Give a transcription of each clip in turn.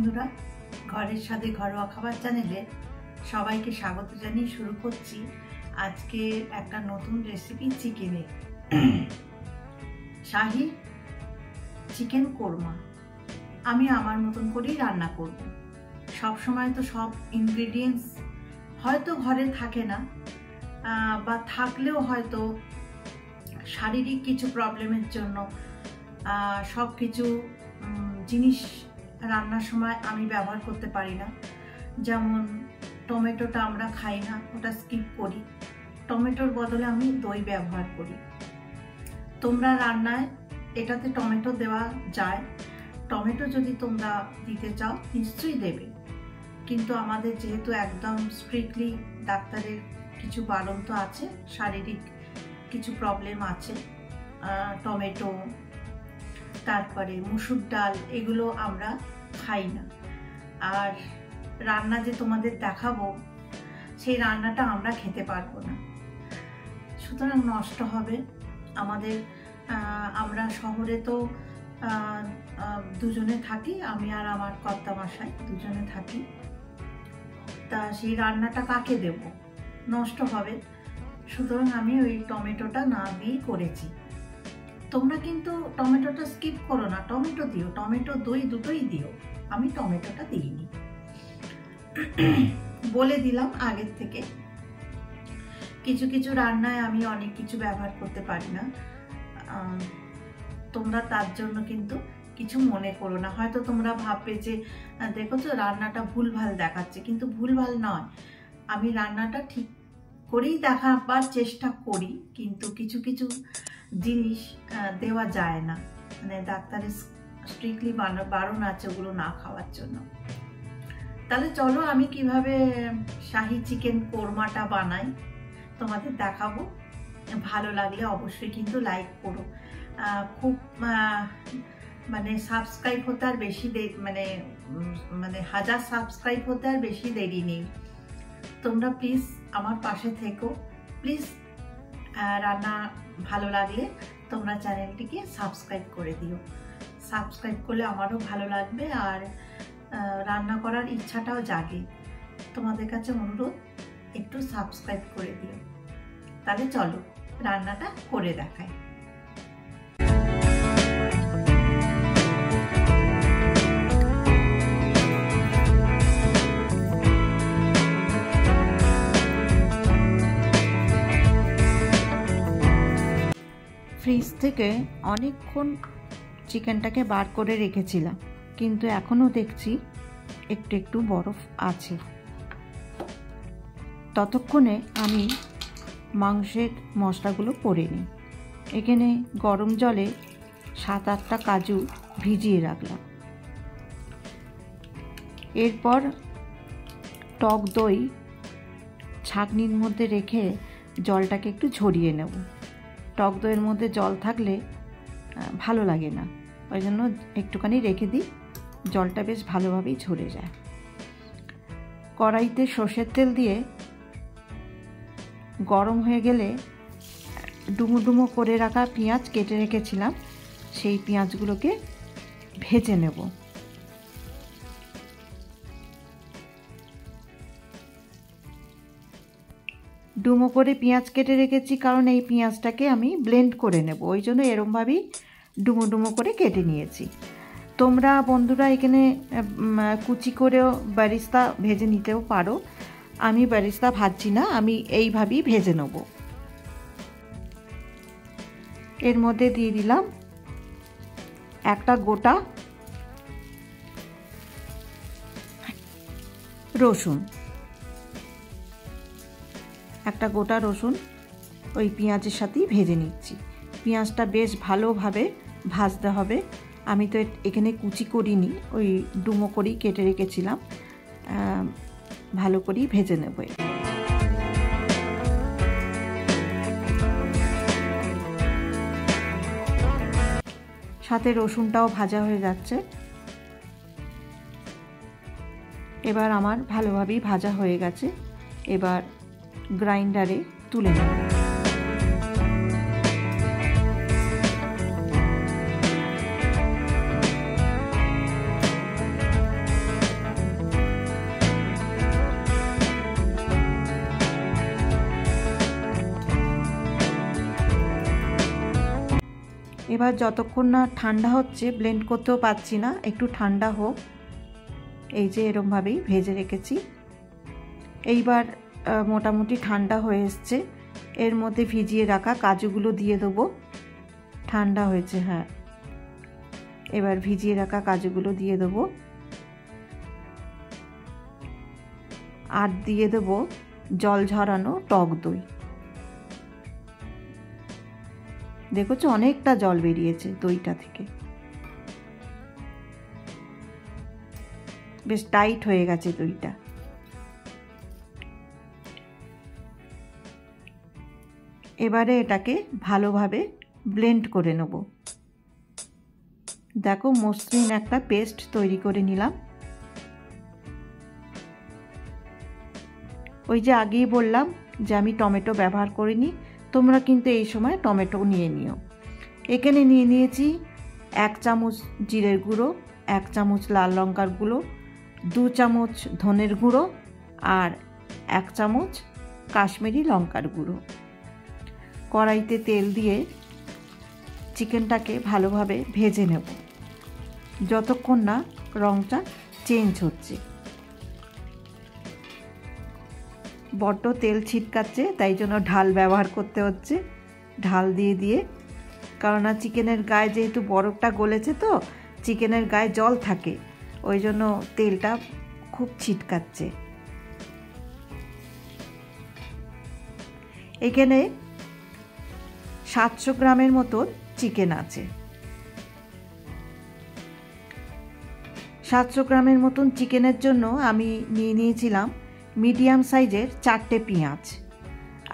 বন্ধুরা, ঘরের সাথে ঘরোয়া খাবার চ্যানেলে সবাইকে স্বাগত জানিয়ে শুরু করছি আজকে একটা নতুন রেসিপি চিকেনের। শাহি চিকেন কোরমা আমি আমার মতন করেই রান্না করব। সব সময় তো সব ইনগ্রেডিয়েন্টস হয়তো ঘরে থাকে না, বা থাকলেও হয়তো শারীরিক কিছু প্রবলেমের জন্য সব কিছু জিনিস রান্নার সময় আমি ব্যবহার করতে পারি না। যেমন টমেটোটা আমরা খাই না, ওটা স্কিপ করি। টমেটোর বদলে আমি দই ব্যবহার করি। তোমরা রান্নায় এটাতে টমেটো দেওয়া যায়, টমেটো যদি তোমরা দিতে চাও নিশ্চয়ই দেবে, কিন্তু আমাদের যেহেতু একদম স্ট্রিক্টলি ডাক্তারের কিছু বারণ তো আছে, শারীরিক কিছু প্রবলেম আছে, টমেটো তারপরে মুসুর ডাল এগুলো আমরা খাই না। আর রান্না যে তোমাদের দেখাবো সেই রান্নাটা আমরা খেতে পারবো না, সুতরাং নষ্ট হবে আমাদের। আমরা শহরে তো দুজনে থাকি, আমি আর আমার কর্তামশাই দুজনে থাকি। তা সেই রান্নাটা কাকে দেব, নষ্ট হবে। সুতরাং আমি ওই টমেটোটা না দিয়েই করেছি। তোমরা কিন্তু টমেটোটা স্কিপ করো না, টমেটো দিও, টমেটো দই দুটোই দিও। আমি টমেটোটা দিইনি, বলে দিলাম আগের থেকে। কিছু কিছু রান্নায় আমি অনেক কিছু ব্যবহার করতে পারি না, তোমরা তার জন্য কিন্তু কিছু মনে করো না। হয়তো তোমরা ভাববে যে দেখো রান্নাটা ভুলভাল দেখাচ্ছে, কিন্তু ভুলভাল নয়, আমি রান্নাটা ঠিক করেই দেখাবার চেষ্টা করি, কিন্তু কিছু কিছু জিনিস দেওয়া যায় না, মানে ডাক্তারের স্ট্রিক্টলি বারণ আছে ওগুলো না খাওয়ার জন্য। তাহলে চলো আমি কিভাবে শাহি চিকেন কোরমাটা বানাই তোমাদের দেখাবো। ভালো লাগলে অবশ্যই কিন্তু লাইক করো। খুব মানে সাবস্ক্রাইব হতে আর বেশি মানে 1000 সাবস্ক্রাইব হতে আর বেশি দেরি নেই। তোমরা প্লিজ আমার পাশে থেকো, প্লিজ। রান্না ভালো লাগলে তোমরা চ্যানেলটিকে সাবস্ক্রাইব করে দিও। সাবস্ক্রাইব করলে আমারও ভালো লাগবে, আর রান্না করার ইচ্ছাটাও জাগে। তোমাদের কাছে অনুরোধ, একটু সাবস্ক্রাইব করে দিও। তাহলে চলো রান্নাটা করে দেখাই। ফ্রিজ থেকে অনেকক্ষণ চিকেনটাকে বার করে রেখেছিলাম, কিন্তু এখনও দেখছি একটু একটু বরফ আছে। ততক্ষণে আমি মাংসের মশলাগুলো করে নিই। এখানে গরম জলে 7-8টা কাজু ভিজিয়ে রাখলাম। এরপর টক দই ছাঁকনির মধ্যে রেখে জলটাকে একটু ঝরিয়ে নেব। টক দইয়ের মধ্যে জল থাকলে ভালো লাগে না, ওই জন্য একটুখানি রেখে দিই, জলটা বেশ ভালোভাবেই ঝরে যায়। কড়াইতে সর্ষের তেল দিয়ে গরম হয়ে গেলে ডুমো ডুমো করে রাখা পেঁয়াজ কেটে রেখেছিলাম, সেই পেঁয়াজগুলোকে ভেজে নেব। ডুমো করে পেঁয়াজ কেটে রেখেছি, কারণ এই পেঁয়াজটাকে আমি ব্লেন্ড করে নেব, ওই জন্য এরমভাবেই ডুমো ডুমো করে কেটে নিয়েছি। তোমরা বন্ধুরা এখানে কুচি করেও বেরেস্তা ভেজে নিতেও পারো, আমি বেরেস্তা ভাজছি না, আমি এইভাবেই ভেজে নেব। এর মধ্যে দিয়ে দিলাম একটা গোটা রসুন, একটা গোটা রসুন ওই পেঁয়াজের সাথেই ভেজে নিচ্ছি। পেঁয়াজটা বেশ ভালোভাবে ভাজতে হবে। আমি তো এখানে কুচি করিনি, ওই ডুমো করেই কেটে রেখেছিলাম, ভালো করেই ভেজে নেব। সাথে রসুনটাও ভাজা হয়ে যাচ্ছে। এবার আমার ভালোভাবেই ভাজা হয়ে গেছে, এবার গ্রাইন্ডারে তুলে নেব। এবার যতক্ষণ না ঠান্ডা হচ্ছে, ব্লেন্ড করতেও পারছি না, একটু ঠান্ডা হোক। এই যে এরমভাবেই ভেজে রেখেছি। এইবার মোটামুটি ঠান্ডা হয়ে এসছে। এর মধ্যে ভিজিয়ে রাখা কাজুগুলো দিয়ে দেবো। ঠান্ডা হয়েছে, হ্যাঁ। এবার ভিজিয়ে রাখা কাজুগুলো দিয়ে দেবো, আর দিয়ে দেবো জল ঝরানো টক দই। দেখছো অনেকটা জল বেরিয়েছে দইটা থেকে, বেশ টাইট হয়ে গেছে দইটা। এবারে এটাকে ভালোভাবে ব্লেন্ড করে নেব। দেখো মসৃণ একটা পেস্ট তৈরি করে নিলাম। ওই যে আগেই বললাম যে আমি টমেটো ব্যবহার করিনি, তোমরা কিন্তু এই সময় টমেটো নিয়ে নিও। এখানে নিয়ে নিয়েছি 1 চামচ জিরের গুঁড়ো, 1 চামচ লাল লঙ্কার গুঁড়ো, 2 চামচ ধনের গুঁড়ো আর 1 চামচ কাশ্মীরি লঙ্কার গুঁড়ো। কড়াইতে তেল দিয়ে চিকেনটাকে ভালোভাবে ভেজে নেব যতক্ষণ না রঙটা চেঞ্জ হচ্ছে। বড্ড তেল ছিটকাচ্ছে, তাই জন্য ঢাল ব্যবহার করতে হচ্ছে। ঢাল দিয়ে দিয়ে, কারণ চিকেনের গায়ে যেহেতু বরফটা গলেছে, তো চিকেনের গায়ে জল থাকে, ওই জন্য তেলটা খুব ছিটকাচ্ছে। এখানে 700 গ্রামের মতো চিকেন আছে। 700 গ্রামের মতন চিকেনের জন্য আমি নিয়ে নিয়েছিলাম মিডিয়াম সাইজের 4টে পেঁয়াজ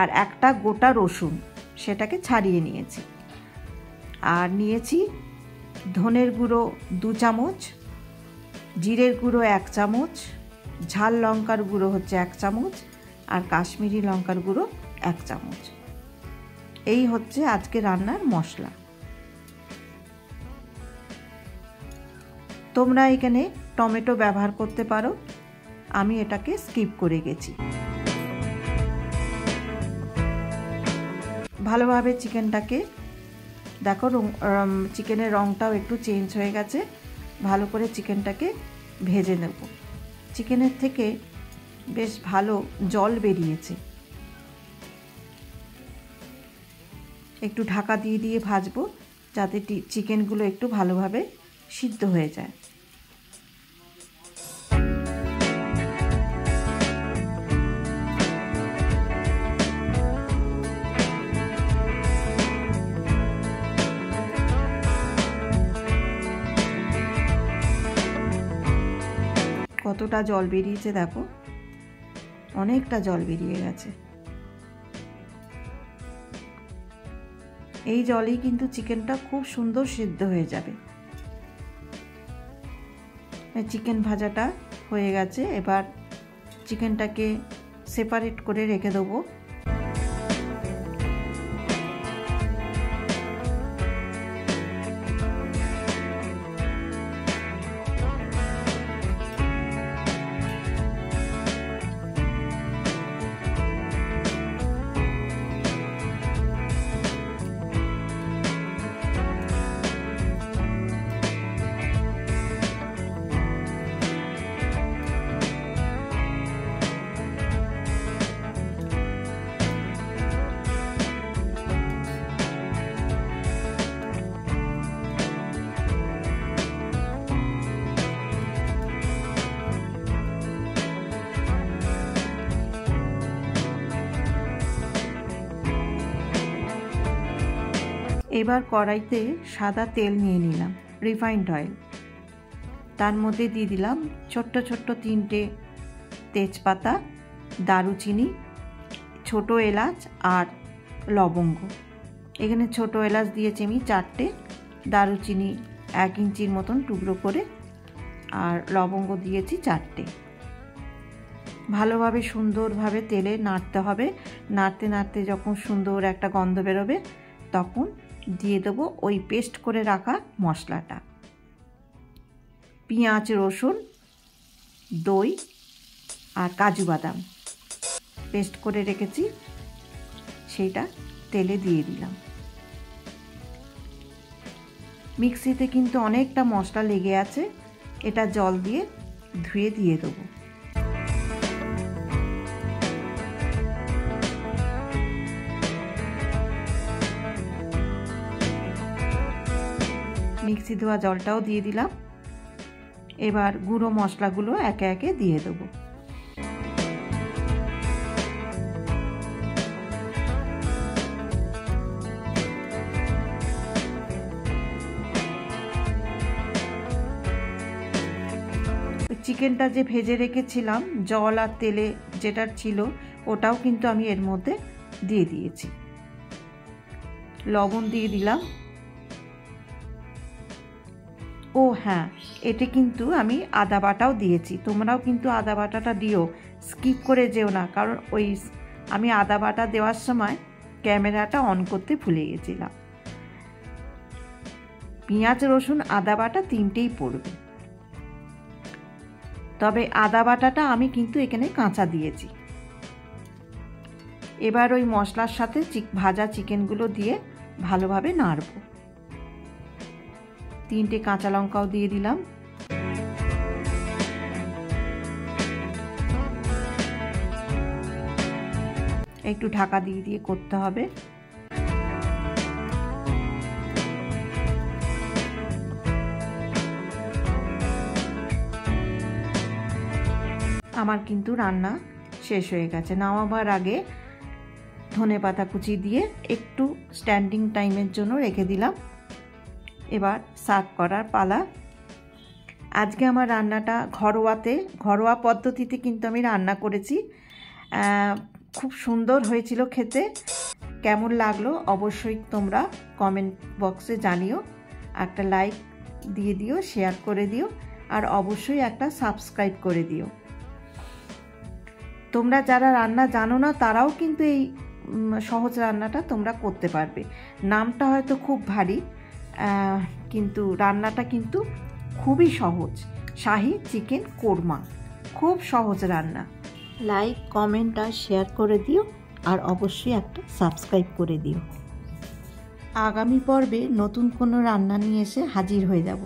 আর একটা গোটা রসুন, সেটাকে ছাড়িয়ে নিয়েছি। আর নিয়েছি ধনের গুঁড়ো 2 চামচ, জিরের গুঁড়ো 1 চামচ, ঝাল লঙ্কার গুঁড়ো হচ্ছে 1 চামচ আর কাশ্মীরি লঙ্কার গুঁড়ো 1 চামচ। এই হচ্ছে আজকে রান্নার মশলা। তোমরা এখানে টমেটো ব্যবহার করতে পারো, আমি এটাকে স্কিপ করে গেছি। ভালোভাবে চিকেনটাকে দেখো, চিকেনের রঙটাও একটু চেঞ্জ হয়ে গেছে। ভালো করে চিকেনটাকে ভেজে নেব। চিকেনের থেকে বেশ ভালো জল বেরিয়েছে। একটু ঢাকা দিয়ে দিয়ে ভাজবো, যাতে চিকেনগুলো একটু ভালোভাবে সিদ্ধ হয়ে যায়। কতটা জল বেরিয়েছে দেখো, অনেকটা জল বেরিয়ে গেছে। এই জলেই কিন্তু চিকেনটা খুব সুন্দর সিদ্ধ হয়ে যাবে। চিকেন ভাজাটা হয়ে গেছে, এবার চিকেনটাকে সেপারেট করে রেখে দেবো। এবার কড়াইতে সাদা তেল নিয়ে নিলাম, রিফাইন্ড অয়েল। তার মধ্যে দিয়ে দিলাম ছোট্ট ছোট্ট 3টে তেজপাতা, দারুচিনি, ছোট এলাচ আর লবঙ্গ। এখানে ছোট এলাচ দিয়েছি আমি 4টে, দারুচিনি 1 ইঞ্চির মতন টুকরো করে, আর লবঙ্গ দিয়েছি 4টে। ভালোভাবে সুন্দরভাবে তেলে নাড়তে হবে। নাড়তে নাড়তে যখন সুন্দর একটা গন্ধ বেরোবে, তখন দিয়ে দেবো ওই পেস্ট করে রাখা মশলাটা। পেঁয়াজ, রসুন, দই আর কাজু বাদাম পেস্ট করে রেখেছি, সেইটা তেলে দিয়ে দিলাম। মিক্সিতে কিন্তু অনেকটা মশলা লেগে আছে, এটা জল দিয়ে ধুয়ে দিয়ে দেবো। মিক্সি ধোয়া জলটাও দিয়ে দিলাম। এবার গুঁড়ো মশলাগুলো একে একে দিয়ে দেবো। চিকেনটা যে ভেজে রেখেছিলাম জল আর তেলে যেটা ছিল ওটাও কিন্তু আমি এর মধ্যে দিয়ে দিয়েছি। লবণ দিয়ে দিলাম। ও হ্যাঁ, এতে কিন্তু আমি আদা বাটাও দিয়েছি, তোমরাও কিন্তু আদা বাটাটা দিও, স্কিপ করে যেও না, কারণ ওই আমি আদা বাটা দেওয়ার সময় ক্যামেরাটা অন করতে ভুলে গেছিলাম। পেঁয়াজ রসুন আদা বাটা তিনটেই পড়বে, তবে আদা বাটাটা আমি কিন্তু এখানে কাঁচা দিয়েছি। এবার ওই মশলার সাথে ভাজা চিকেনগুলো দিয়ে ভালোভাবে নাড়ব। 3টে কাঁচা লঙ্কাও দিয়ে দিলাম। একটু ঢাকা দিয়ে দিয়ে করতে হবে। আমার কিন্তু রান্না শেষ হয়ে গেছে। নামাবার আগে ধনেপাতা কুচি দিয়ে একটু স্ট্যান্ডিং টাইমের জন্য রেখে দিলাম। এবার সার্ভ করার পালা। আজকে আমার রান্নাটা ঘরোয়া পদ্ধতিতে কিন্তু আমি রান্না করেছি। খুব সুন্দর হয়েছিল খেতে। কেমন লাগলো অবশ্যই তোমরা কমেন্ট বক্সে জানিও। একটা লাইক দিয়ে দিও, শেয়ার করে দিও, আর অবশ্যই একটা সাবস্ক্রাইব করে দিও। তোমরা যারা রান্না জানো না তারাও কিন্তু এই সহজ রান্নাটা তোমরা করতে পারবে। নামটা হয়তো খুব ভারী, কিন্তু রান্নাটা কিন্তু খুবই সহজ। শাহী চিকেন কোরমা, খুব সহজ রান্না। লাইক, কমেন্ট আর শেয়ার করে দিও, আর অবশ্যই একটা সাবস্ক্রাইব করে দিও। আগামী পর্বে নতুন কোনো রান্না নিয়ে এসে হাজির হয়ে যাব।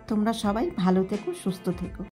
তোমরা সবাই ভালো থেকো, সুস্থ থেকো।